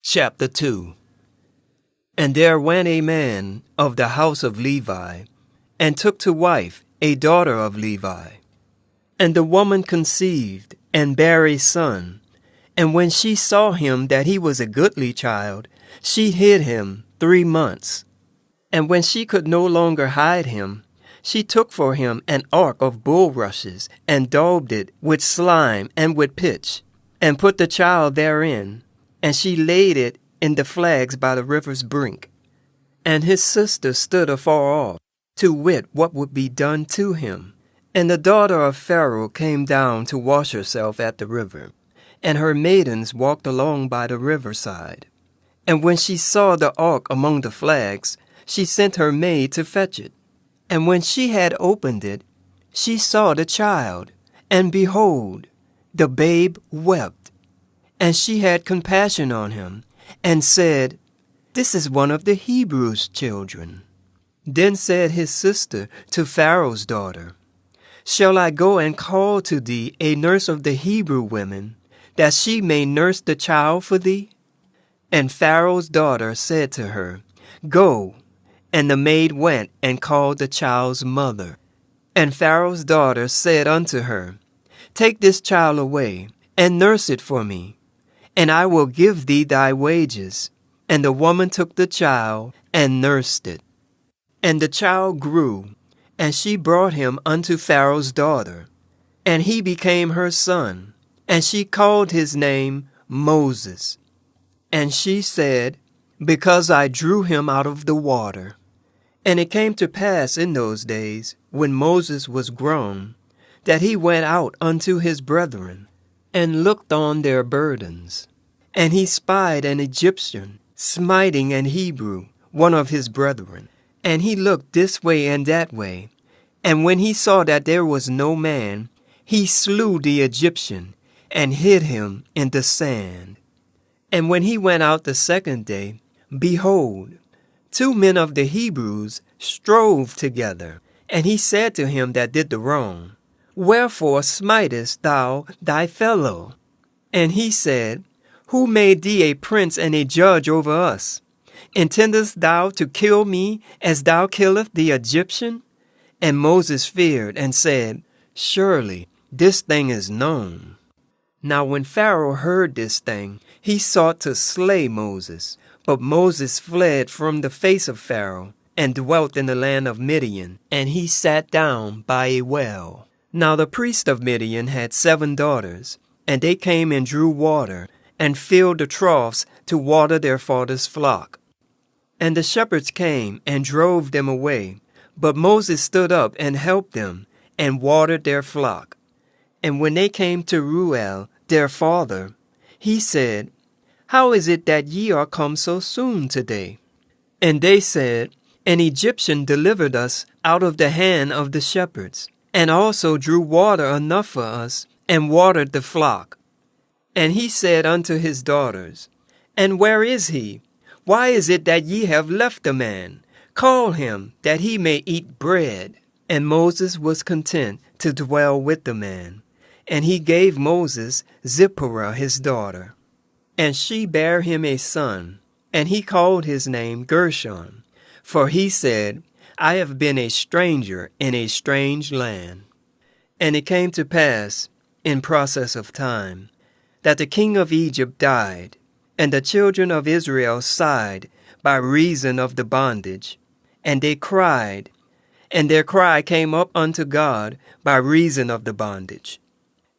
Chapter 2. And there went a man of the house of Levi, and took to wife a daughter of Levi. And the woman conceived, and bare a son. And when she saw him that he was a goodly child, she hid him 3 months. And when she could no longer hide him, she took for him an ark of bulrushes, and daubed it with slime and with pitch, and put the child therein. And she laid it in the flags by the river's brink. And his sister stood afar off, to wit what would be done to him. And the daughter of Pharaoh came down to wash herself at the river, and her maidens walked along by the riverside. And when she saw the ark among the flags, she sent her maid to fetch it. And when she had opened it, she saw the child, and behold, the babe wept. And she had compassion on him, and said, This is one of the Hebrews' children. Then said his sister to Pharaoh's daughter, Shall I go and call to thee a nurse of the Hebrew women, that she may nurse the child for thee? And Pharaoh's daughter said to her, Go. And the maid went and called the child's mother. And Pharaoh's daughter said unto her, Take this child away, and nurse it for me, and I will give thee thy wages. And the woman took the child, and nursed it. And the child grew, and she brought him unto Pharaoh's daughter. And he became her son, and she called his name Moses. And she said, Because I drew him out of the water. And it came to pass in those days, when Moses was grown, that he went out unto his brethren, and looked on their burdens. And he spied an Egyptian smiting an Hebrew, one of his brethren. And he looked this way and that way. And when he saw that there was no man, he slew the Egyptian, and hid him in the sand. And when he went out the second day, behold, 2 men of the Hebrews strove together. And he said to him that did the wrong, Wherefore smitest thou thy fellow? And he said, Who made thee a prince and a judge over us? Intendest thou to kill me as thou killest the Egyptian? And Moses feared and said, Surely this thing is known. Now when Pharaoh heard this thing, he sought to slay Moses. But Moses fled from the face of Pharaoh, and dwelt in the land of Midian, and he sat down by a well. Now the priest of Midian had 7 daughters, and they came and drew water, and filled the troughs to water their father's flock. And the shepherds came and drove them away, but Moses stood up and helped them, and watered their flock. And when they came to Reuel, their father, he said, How is it that ye are come so soon today? And they said, An Egyptian delivered us out of the hand of the shepherds, and also drew water enough for us, and watered the flock. And he said unto his daughters, And where is he? Why is it that ye have left the man? Call him, that he may eat bread. And Moses was content to dwell with the man. And he gave Moses Zipporah his daughter. And she bare him a son, and he called his name Gershon. For he said, I have been a stranger in a strange land. And it came to pass, in process of time, that the king of Egypt died, and the children of Israel sighed by reason of the bondage. And they cried, and their cry came up unto God by reason of the bondage.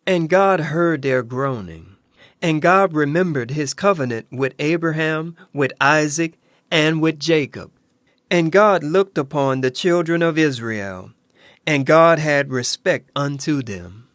And God heard their groaning, and God remembered his covenant with Abraham, with Isaac, and with Jacob. And God looked upon the children of Israel, and God had respect unto them.